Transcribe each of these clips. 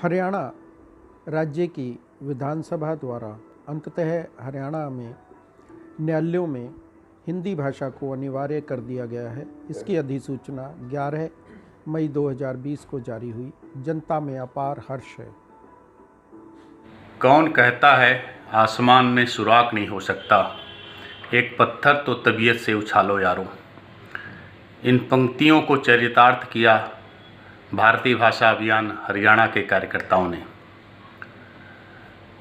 हरियाणा राज्य की विधानसभा द्वारा अंततः हरियाणा में न्यायालयों में हिंदी भाषा को अनिवार्य कर दिया गया है। इसकी अधिसूचना 11 मई 2020 को जारी हुई। जनता में अपार हर्ष है। कौन कहता है आसमान में सुराख नहीं हो सकता, एक पत्थर तो तबीयत से उछालो यारो। इन पंक्तियों को चरितार्थ किया भारतीय भाषा अभियान हरियाणा के कार्यकर्ताओं ने।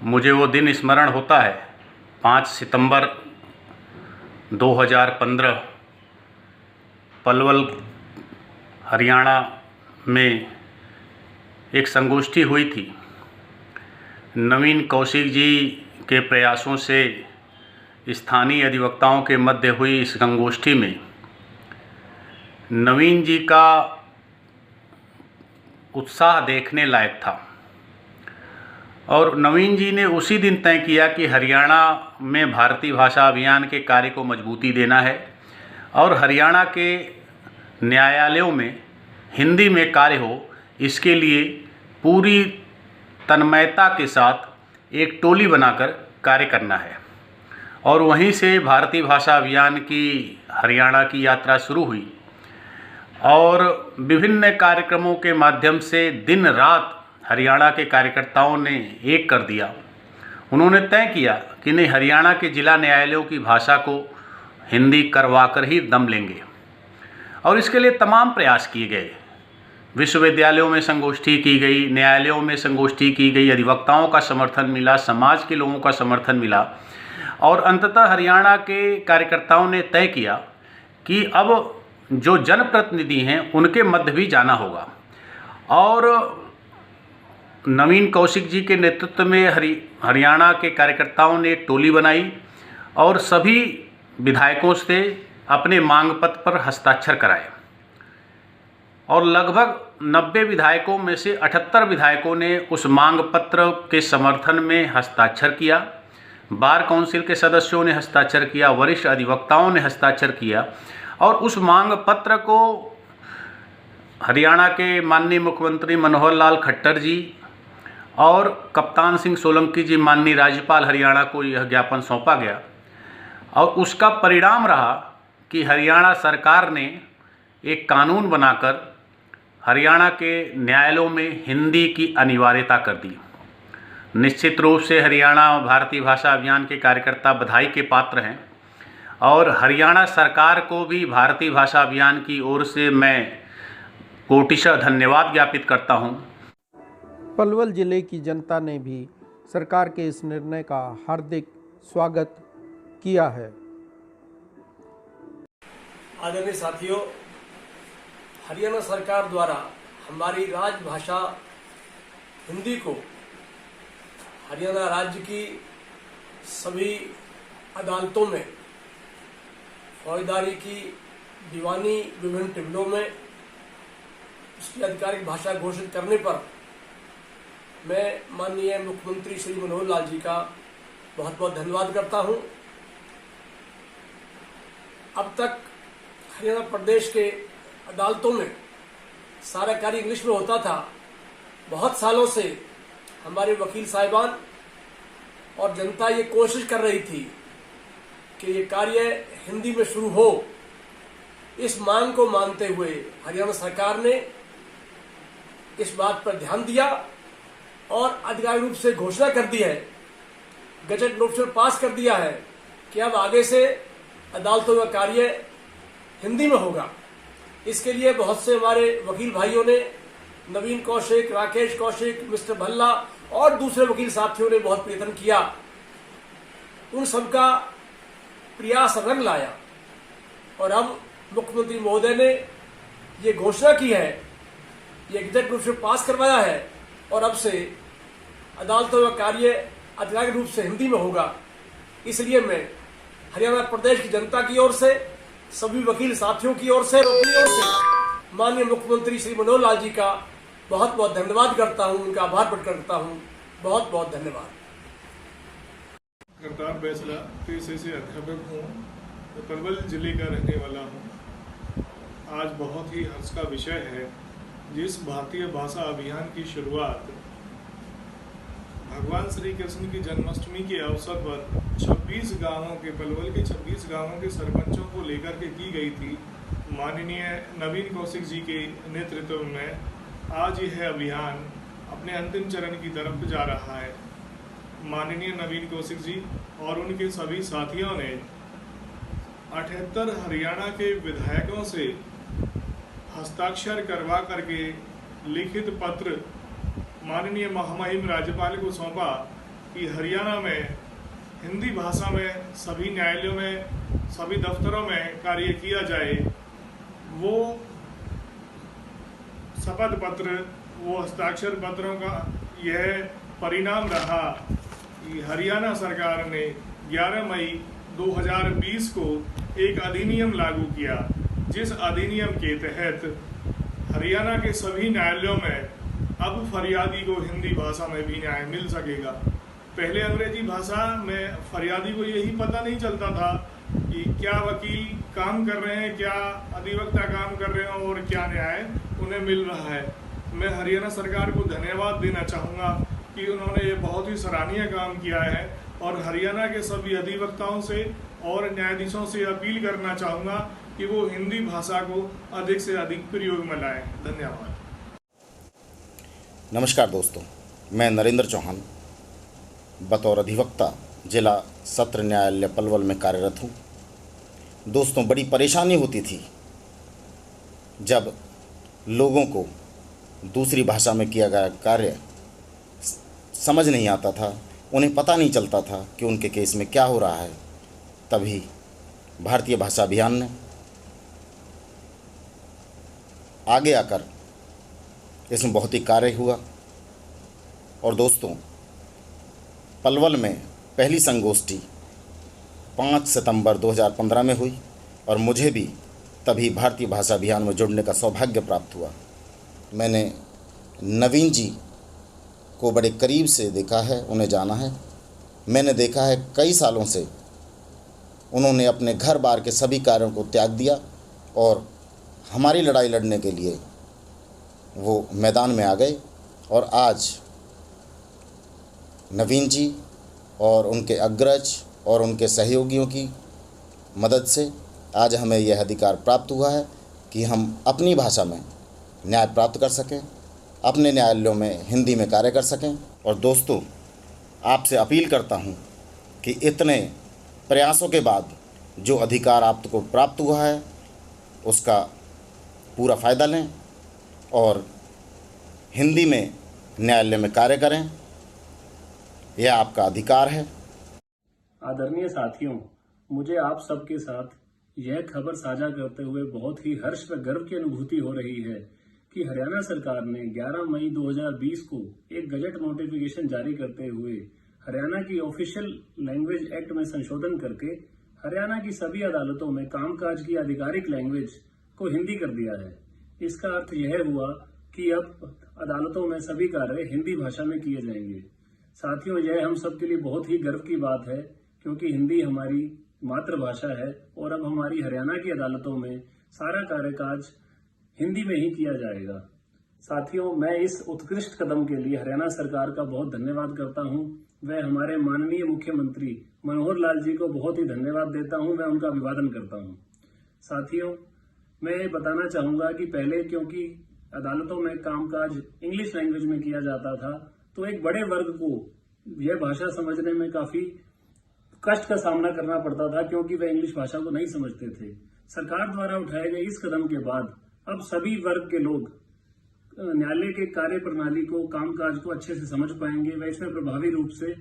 मुझे वो दिन स्मरण होता है 5 सितंबर 2015 पलवल हरियाणा में एक संगोष्ठी हुई थी। नवीन कौशिक जी के प्रयासों से स्थानीय अधिवक्ताओं के मध्य हुई इस संगोष्ठी में नवीन जी का उत्साह देखने लायक था और नवीन जी ने उसी दिन तय किया कि हरियाणा में भारतीय भाषा अभियान के कार्य को मजबूती देना है और हरियाणा के न्यायालयों में हिंदी में कार्य हो, इसके लिए पूरी तन्मयता के साथ एक टोली बनाकर कार्य करना है। और वहीं से भारतीय भाषा अभियान की हरियाणा की यात्रा शुरू हुई और विभिन्न कार्यक्रमों के माध्यम से दिन रात हरियाणा के कार्यकर्ताओं ने एक कर दिया। उन्होंने तय किया कि नहीं, हरियाणा के जिला न्यायालयों की भाषा को हिंदी करवा कर ही दम लेंगे और इसके लिए तमाम प्रयास किए गए। विश्वविद्यालयों में संगोष्ठी की गई, न्यायालयों में संगोष्ठी की गई, अधिवक्ताओं का समर्थन मिला, समाज के लोगों का समर्थन मिला और अंततः हरियाणा के कार्यकर्ताओं ने तय किया कि अब जो जनप्रतिनिधि हैं उनके मध्य भी जाना होगा। और नवीन कौशिक जी के नेतृत्व में हरियाणा के कार्यकर्ताओं ने एक टोली बनाई और सभी विधायकों से अपने मांग पत्र पर हस्ताक्षर कराए और लगभग 90 विधायकों में से 78 विधायकों ने उस मांग पत्र के समर्थन में हस्ताक्षर किया। बार काउंसिल के सदस्यों ने हस्ताक्षर किया, वरिष्ठ अधिवक्ताओं ने हस्ताक्षर किया और उस मांग पत्र को हरियाणा के माननीय मुख्यमंत्री मनोहर लाल खट्टर जी और कप्तान सिंह सोलंकी जी माननीय राज्यपाल हरियाणा को यह ज्ञापन सौंपा गया और उसका परिणाम रहा कि हरियाणा सरकार ने एक कानून बनाकर हरियाणा के न्यायालयों में हिंदी की अनिवार्यता कर दी। निश्चित रूप से हरियाणा भारतीय भाषा अभियान के कार्यकर्ता बधाई के पात्र हैं और हरियाणा सरकार को भी भारतीय भाषा अभियान की ओर से मैं कोटिशः धन्यवाद ज्ञापित करता हूं। पलवल जिले की जनता ने भी सरकार के इस निर्णय का हार्दिक स्वागत किया है। आदरणीय साथियों, हरियाणा सरकार द्वारा हमारी राजभाषा हिंदी को हरियाणा राज्य की सभी अदालतों में, फौजदारी की, दीवानी, विभिन्न ट्रिब्यूनलों में उसकी आधिकारिक भाषा घोषित करने पर मैं माननीय मुख्यमंत्री श्री मनोहर लाल जी का बहुत बहुत धन्यवाद करता हूं। अब तक हरियाणा प्रदेश के अदालतों में सारा कार्य इंग्लिश में होता था। बहुत सालों से हमारे वकील साहिबान और जनता ये कोशिश कर रही थी कि ये कार्य हिंदी में शुरू हो। इस मांग को मानते हुए हरियाणा सरकार ने इस बात पर ध्यान दिया और आधिकारिक रूप से घोषणा कर दी है, गजट नोटिस पास कर दिया है कि अब आगे से अदालतों का कार्य हिंदी में होगा। इसके लिए बहुत से हमारे वकील भाइयों ने, नवीन कौशिक, राकेश कौशिक, मिस्टर भल्ला और दूसरे वकील साथियों ने बहुत प्रयत्न किया। उन सबका प्रयास रंग लाया और अब मुख्यमंत्री महोदय ने ये घोषणा की है, ये गजट रूप से पास करवाया है और अब से अदालतों का कार्य आधिकारिक रूप से हिंदी में होगा। इसलिए मैं हरियाणा प्रदेश की जनता की ओर से, सभी वकील साथियों की ओर से और अपनी ओर से माननीय मुख्यमंत्री श्री मनोहर लाल जी का बहुत बहुत धन्यवाद करता हूं, उनका आभार प्रकट करता हूं। बहुत बहुत धन्यवाद। करतार बैसला पेशे से अध्यापक हूँ, पलवल जिले का रहने वाला हूँ। आज बहुत ही हर्ष का विषय है जिस भारतीय भाषा अभियान की शुरुआत भगवान श्री कृष्ण की जन्माष्टमी के अवसर पर 26 गांवों के पलवल के 26 गांवों के सरपंचों को लेकर के की गई थी। माननीय नवीन कौशिक जी के नेतृत्व में आज यह अभियान अपने अंतिम चरण की तरफ जा रहा है। माननीय नवीन कौशिक जी और उनके सभी साथियों ने 78 हरियाणा के विधायकों से हस्ताक्षर करवा करके लिखित पत्र माननीय महामहिम राज्यपाल को सौंपा कि हरियाणा में हिंदी भाषा में सभी न्यायालयों में, सभी दफ्तरों में कार्य किया जाए। वो शपथ पत्र, वो हस्ताक्षर पत्रों का यह परिणाम रहा कि हरियाणा सरकार ने 11 मई 2020 को एक अधिनियम लागू किया, जिस अधिनियम के तहत हरियाणा के सभी न्यायालयों में अब फरियादी को हिंदी भाषा में भी न्याय मिल सकेगा। पहले अंग्रेजी भाषा में फरियादी को यही पता नहीं चलता था कि क्या वकील काम कर रहे हैं, क्या अधिवक्ता काम कर रहे हैं और क्या न्याय उन्हें मिल रहा है। मैं हरियाणा सरकार को धन्यवाद देना चाहूँगा कि उन्होंने ये बहुत ही सराहनीय काम किया है और हरियाणा के सभी अधिवक्ताओं से और न्यायाधीशों से अपील करना चाहूँगा कि वो हिंदी भाषा को अधिक से अधिक प्रयोग में लाएं। धन्यवाद। नमस्कार दोस्तों, मैं नरेंद्र चौहान बतौर अधिवक्ता जिला सत्र न्यायालय पलवल में कार्यरत हूँ। दोस्तों, बड़ी परेशानी होती थी जब लोगों को दूसरी भाषा में किया गया कार्य समझ नहीं आता था, उन्हें पता नहीं चलता था कि उनके केस में क्या हो रहा है। तभी भारतीय भाषा अभियान ने आगे आकर इसमें बहुत ही कार्य हुआ। और दोस्तों, पलवल में पहली संगोष्ठी 5 सितंबर 2015 में हुई और मुझे भी तभी भारतीय भाषा अभियान में जुड़ने का सौभाग्य प्राप्त हुआ। मैंने नवीन जी को बड़े करीब से देखा है, उन्हें जाना है। मैंने देखा है कई सालों से उन्होंने अपने घर बार के सभी कार्यों को त्याग दिया और हमारी लड़ाई लड़ने के लिए वो मैदान में आ गए। और आज नवीन जी और उनके अग्रज और उनके सहयोगियों की मदद से आज हमें यह अधिकार प्राप्त हुआ है कि हम अपनी भाषा में न्याय प्राप्त कर सकें, अपने न्यायालयों में हिंदी में कार्य कर सकें। और दोस्तों, आपसे अपील करता हूं कि इतने प्रयासों के बाद जो अधिकार आपको प्राप्त हुआ है उसका पूरा फ़ायदा लें और हिंदी में न्यायालय में कार्य करें। यह आपका अधिकार है। आदरणीय साथियों, मुझे आप सबके साथ यह खबर साझा करते हुए बहुत ही हर्ष व गर्व की अनुभूति हो रही है कि हरियाणा सरकार ने 11 मई 2020 को एक गजट नोटिफिकेशन जारी करते हुए हरियाणा की ऑफिशियल लैंग्वेज एक्ट में संशोधन करके हरियाणा की सभी अदालतों में कामकाज की आधिकारिक लैंग्वेज को हिंदी कर दिया है। इसका अर्थ यह हुआ कि अब अदालतों में सभी कार्य हिंदी भाषा में किए जाएंगे। साथियों, यह हम सब के लिए बहुत ही गर्व की बात है क्योंकि हिंदी हमारी मातृभाषा है और अब हमारी हरियाणा की अदालतों में सारा कार्यकाज हिंदी में ही किया जाएगा। साथियों, मैं इस उत्कृष्ट कदम के लिए हरियाणा सरकार का बहुत धन्यवाद करता हूं। वह हमारे माननीय मुख्यमंत्री मनोहर लाल जी को बहुत ही धन्यवाद देता हूं। मैं उनका अभिवादन करता हूं। साथियों, मैं ये बताना चाहूंगा कि पहले क्योंकि अदालतों में कामकाज इंग्लिश लैंग्वेज में किया जाता था तो एक बड़े वर्ग को यह भाषा समझने में काफी कष्ट का सामना करना पड़ता था क्योंकि वे इंग्लिश भाषा को नहीं समझते थे। सरकार द्वारा उठाए गए इस कदम के बाद अब सभी वर्ग के लोग न्यायालय के कार्य प्रणाली को, कामकाज को अच्छे से समझ पाएंगे व इसमें प्रभावी रूप से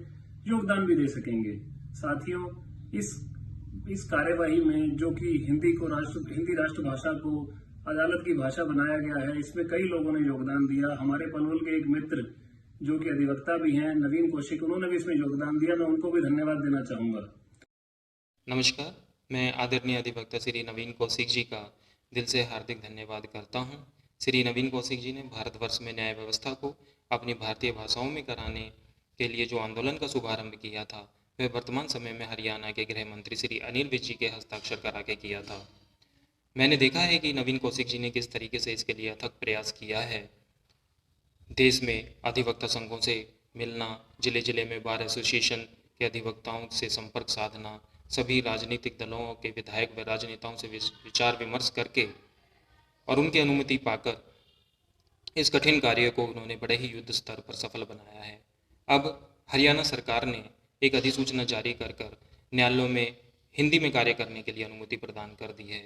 योगदान भी दे सकेंगे। साथियों, इस कार्यवाही में जो कि हिंदी राष्ट्रभाषा को अदालत की भाषा बनाया गया है, इसमें कई लोगों ने योगदान दिया। हमारे पलवल के एक मित्र जो कि अधिवक्ता भी हैं, नवीन कौशिक, उन्होंने भी इसमें योगदान दिया। मैं उनको भी धन्यवाद देना चाहूँगा। नमस्कार, मैं आदरणीय अधिवक्ता श्री नवीन कौशिक जी का दिल से हार्दिक धन्यवाद करता हूं। श्री नवीन कौशिक जी ने भारतवर्ष में न्याय व्यवस्था को अपनी भारतीय भाषाओं में कराने के लिए जो आंदोलन का शुभारंभ किया था, वह वर्तमान समय में हरियाणा के गृह मंत्री श्री अनिल विज जी के हस्ताक्षर करा के किया था। मैंने देखा है कि नवीन कौशिक जी ने किस तरीके से इसके लिए अथक प्रयास किया है। देश में अधिवक्ता संघों से मिलना, ज़िले ज़िले में बार एसोसिएशन के अधिवक्ताओं से संपर्क साधना, सभी राजनीतिक दलों के विधायक व राजनेताओं से विचार विमर्श करके और उनकी अनुमति पाकर इस कठिन कार्य को उन्होंने बड़े ही युद्ध स्तर पर सफल बनाया है। अब हरियाणा सरकार ने एक अधिसूचना जारी कर न्यायालयों में हिंदी में कार्य करने के लिए अनुमति प्रदान कर दी है।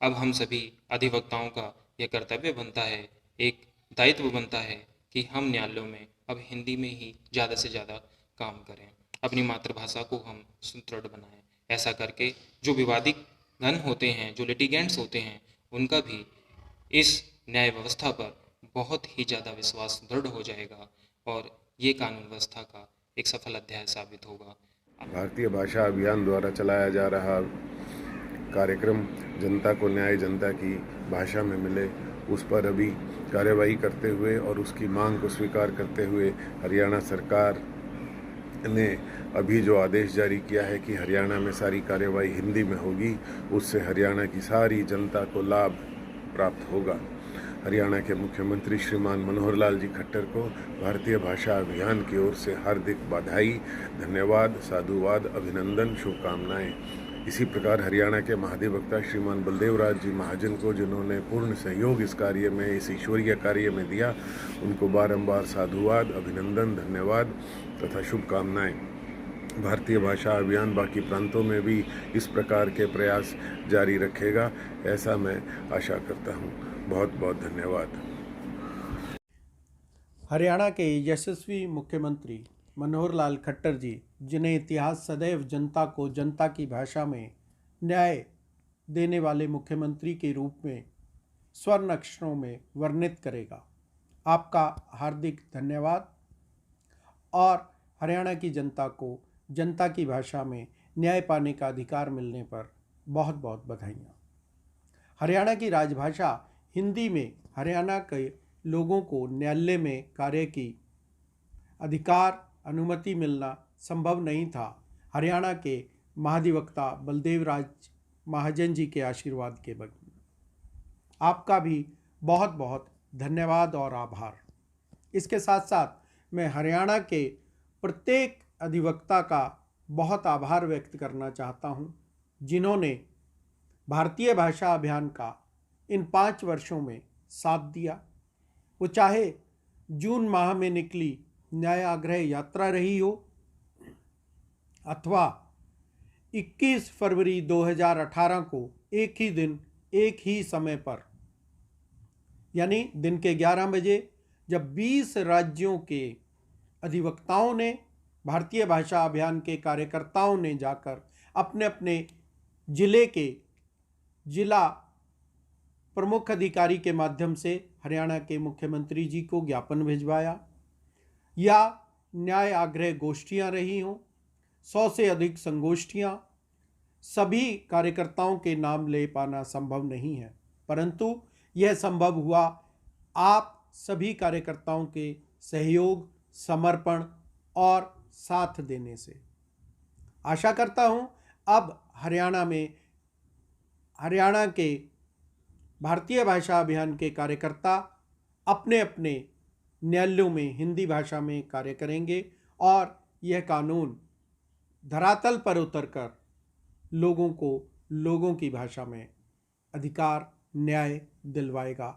अब हम सभी अधिवक्ताओं का यह कर्तव्य बनता है, एक दायित्व बनता है कि हम न्यायालयों में अब हिंदी में ही ज़्यादा से ज़्यादा काम करें, अपनी मातृभाषा को हम सुदृढ़ बनाएं। ऐसा करके जो विवादित घन होते हैं, जो लिटिगेंट्स होते हैं, उनका भी इस न्याय व्यवस्था पर बहुत ही ज़्यादा विश्वास दृढ़ हो जाएगा और ये कानून व्यवस्था का एक सफल अध्याय साबित होगा। भारतीय भाषा अभियान द्वारा चलाया जा रहा कार्यक्रम जनता को न्याय जनता की भाषा में मिले, उस पर अभी कार्यवाही करते हुए और उसकी मांग को स्वीकार करते हुए हरियाणा सरकार ने अभी जो आदेश जारी किया है कि हरियाणा में सारी कार्यवाही हिंदी में होगी, उससे हरियाणा की सारी जनता को लाभ प्राप्त होगा। हरियाणा के मुख्यमंत्री श्रीमान मनोहर लाल जी खट्टर को भारतीय भाषा अभियान की ओर से हार्दिक बधाई, धन्यवाद, साधुवाद, अभिनंदन, शुभकामनाएं। इसी प्रकार हरियाणा के महाधिवक्ता श्रीमान बलदेव राज जी महाजन को, जिन्होंने पूर्ण सहयोग इस कार्य में, इस ईश्वरीय कार्य में दिया, उनको बारंबार साधुवाद, अभिनंदन, धन्यवाद तथा शुभकामनाएं। भारतीय भाषा अभियान बाकी प्रांतों में भी इस प्रकार के प्रयास जारी रखेगा, ऐसा मैं आशा करता हूँ। बहुत बहुत धन्यवाद। हरियाणा के यशस्वी मुख्यमंत्री मनोहर लाल खट्टर जी, जिन्हें इतिहास सदैव जनता को जनता की भाषा में न्याय देने वाले मुख्यमंत्री के रूप में स्वर्ण अक्षरों में वर्णित करेगा, आपका हार्दिक धन्यवाद और हरियाणा की जनता को जनता की भाषा में न्याय पाने का अधिकार मिलने पर बहुत बहुत बधाइयाँ। हरियाणा की राजभाषा हिंदी में हरियाणा के लोगों को न्यायालय में कार्य की अधिकार अनुमति मिलना संभव नहीं था। हरियाणा के महाधिवक्ता बलदेव राज महाजन जी के आशीर्वाद के बगैर आपका भी बहुत बहुत धन्यवाद और आभार। इसके साथ साथ मैं हरियाणा के प्रत्येक अधिवक्ता का बहुत आभार व्यक्त करना चाहता हूं, जिन्होंने भारतीय भाषा अभियान का इन 5 वर्षों में साथ दिया। वो चाहे जून माह में निकली न्याय आग्रह यात्रा रही हो अथवा 21 फरवरी 2018 को एक ही दिन एक ही समय पर यानी दिन के 11 बजे जब 20 राज्यों के अधिवक्ताओं ने, भारतीय भाषा अभियान के कार्यकर्ताओं ने जाकर अपने अपने जिले के जिला प्रमुख अधिकारी के माध्यम से हरियाणा के मुख्यमंत्री जी को ज्ञापन भिजवाया, या न्याय आग्रह गोष्ठियां रही हों, 100 से अधिक संगोष्ठियां, सभी कार्यकर्ताओं के नाम ले पाना संभव नहीं है, परंतु यह संभव हुआ आप सभी कार्यकर्ताओं के सहयोग, समर्पण और साथ देने से। आशा करता हूं अब हरियाणा के भारतीय भाषा अभियान के कार्यकर्ता अपने अपने न्यायालयों में हिंदी भाषा में कार्य करेंगे और यह कानून धरातल पर उतरकर लोगों को लोगों की भाषा में अधिकार न्याय दिलवाएगा।